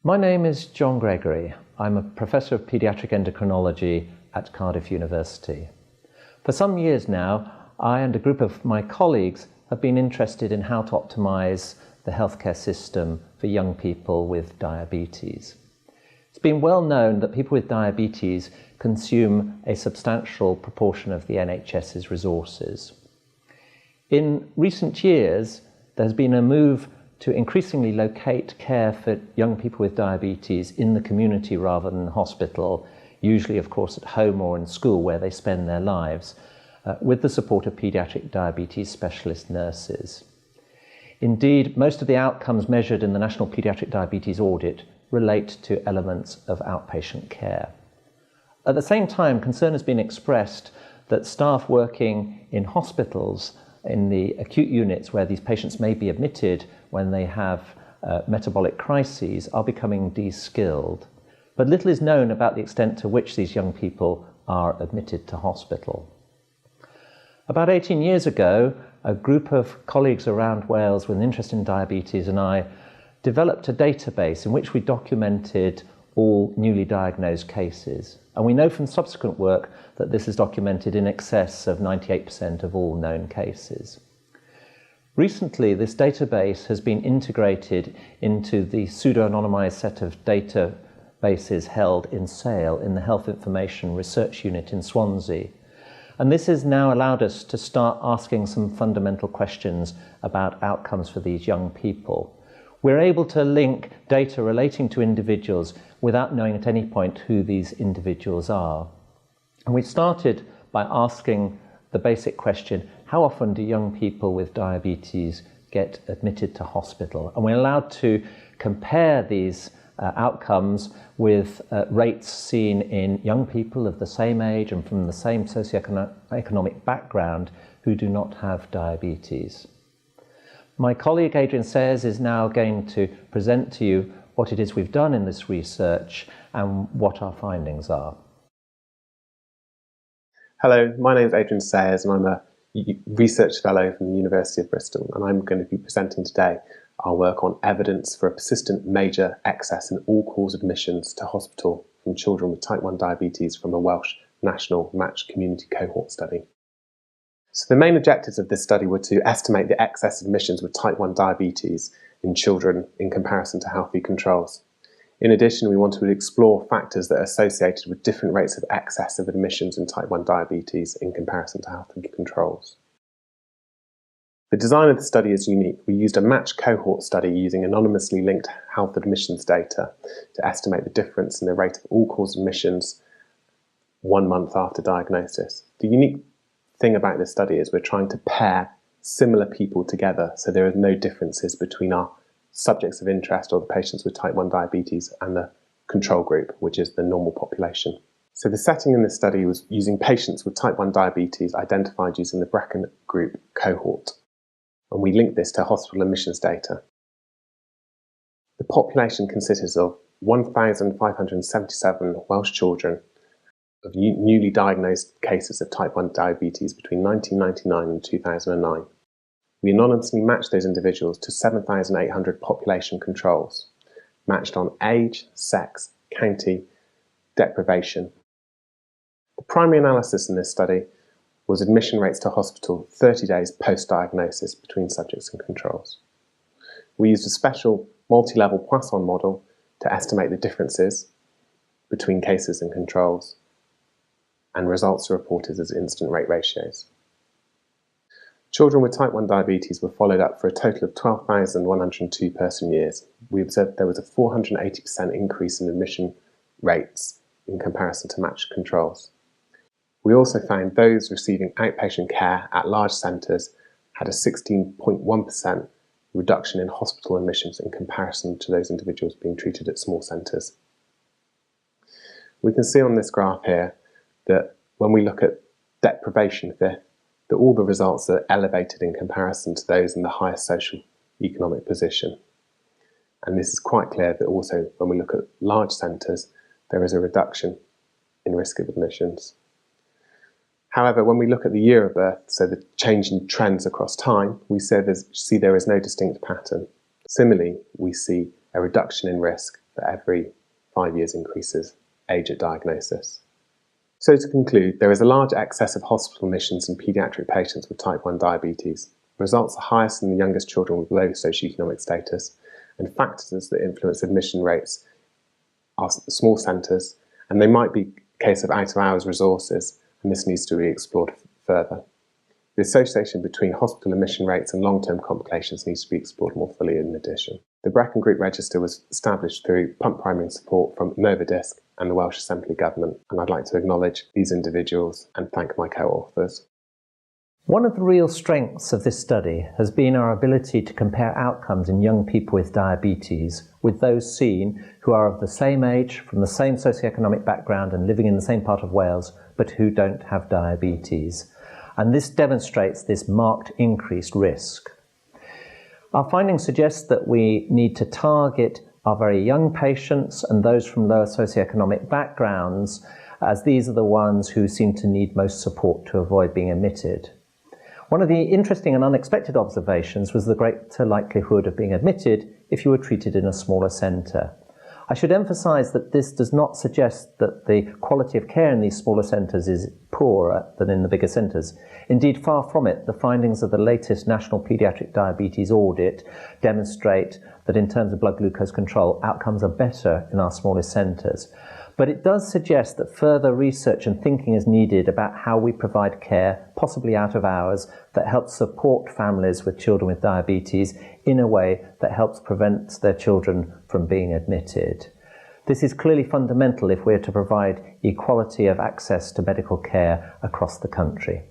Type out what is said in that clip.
My name is John Gregory. I'm a Professor of Paediatric Endocrinology at Cardiff University. For some years now, I and a group of my colleagues have been interested in how to optimise the healthcare system for young people with diabetes. It's been well known that people with diabetes consume a substantial proportion of the NHS's resources. In recent years, there's been a move to increasingly locate care for young people with diabetes in the community rather than the hospital, usually of course at home or in school where they spend their lives, with the support of paediatric diabetes specialist nurses. Indeed, most of the outcomes measured in the National Paediatric Diabetes Audit relate to elements of outpatient care. At the same time, concern has been expressed that staff working in hospitals in the acute units where these patients may be admitted when they have metabolic crises are becoming de-skilled. But little is known about the extent to which these young people are admitted to hospital. About 18 years ago, a group of colleagues around Wales with an interest in diabetes and I developed a database in which we documented all newly diagnosed cases. And we know from subsequent work that this is documented in excess of 98% of all known cases. Recently, this database has been integrated into the pseudo-anonymised set of databases held in SAIL in the Health Information Research Unit in Swansea. And this has now allowed us to start asking some fundamental questions about outcomes for these young people. We're able to link data relating to individuals without knowing at any point who these individuals are. And we started by asking the basic question, how often do young people with diabetes get admitted to hospital? And we're allowed to compare these outcomes with rates seen in young people of the same age and from the same socioeconomic background who do not have diabetes. My colleague Adrian Sayers is now going to present to you what it is we've done in this research and what our findings are. Hello, my name is Adrian Sayers and I'm a research fellow from the University of Bristol, and I'm going to be presenting today our work on evidence for a persistent major excess in all-cause admissions to hospital from children with type 1 diabetes from a Welsh national matched community cohort study. So the main objectives of this study were to estimate the excess admissions with type 1 diabetes in children in comparison to healthy controls. In addition, we wanted to explore factors that are associated with different rates of excess of admissions in type 1 diabetes in comparison to healthy controls. The design of the study is unique. We used a matched cohort study using anonymously linked health admissions data to estimate the difference in the rate of all-cause admissions 1 month after diagnosis. The unique thing about this study is we're trying to pair similar people together, so there are no differences between our subjects of interest or the patients with type 1 diabetes and the control group, which is the normal population. So the setting in this study was using patients with type 1 diabetes identified using the Brecon Group cohort, and we linked this to hospital admissions data. The population consisted of 1,577 Welsh children of newly diagnosed cases of type 1 diabetes between 1999 and 2009. We anonymously matched those individuals to 7,800 population controls, matched on age, sex, county, deprivation. The primary analysis in this study was admission rates to hospital 30 days post-diagnosis between subjects and controls. We used a special multi-level Poisson model to estimate the differences between cases and controls, and results are reported as incident rate ratios. Children with type 1 diabetes were followed up for a total of 12,102 person years. We observed there was a 480% increase in admission rates in comparison to matched controls. We also found those receiving outpatient care at large centres had a 16.1% reduction in hospital admissions in comparison to those individuals being treated at small centres. We can see on this graph here that when we look at deprivation fifth, that all the results are elevated in comparison to those in the highest social economic position. And this is quite clear that also when we look at large centres, there is a reduction in risk of admissions. However, when we look at the year of birth, so the change in trends across time, see there is no distinct pattern. Similarly, we see a reduction in risk that every 5 years increases age at diagnosis. So to conclude, there is a large excess of hospital admissions in paediatric patients with type 1 diabetes. Results are highest in the youngest children with low socioeconomic status, and factors that influence admission rates are small centres, and they might be a case of out-of-hours resources, and this needs to be explored further. The association between hospital admission rates and long-term complications needs to be explored more fully in addition. The Brecon Group Register was established through pump priming support from Novodisc and the Welsh Assembly Government, and I'd like to acknowledge these individuals and thank my co-authors. One of the real strengths of this study has been our ability to compare outcomes in young people with diabetes with those seen who are of the same age, from the same socioeconomic background and living in the same part of Wales, but who don't have diabetes. And this demonstrates this marked increased risk. Our findings suggest that we need to target our very young patients and those from lower socioeconomic backgrounds, as these are the ones who seem to need most support to avoid being admitted. One of the interesting and unexpected observations was the greater likelihood of being admitted if you were treated in a smaller centre. I should emphasise that this does not suggest that the quality of care in these smaller centres is poorer than in the bigger centres. Indeed, far from it. The findings of the latest National Paediatric Diabetes Audit demonstrate that in terms of blood glucose control, outcomes are better in our smallest centres. But it does suggest that further research and thinking is needed about how we provide care, possibly out of hours, that helps support families with children with diabetes in a way that helps prevent their children from being admitted. This is clearly fundamental if we're to provide equality of access to medical care across the country.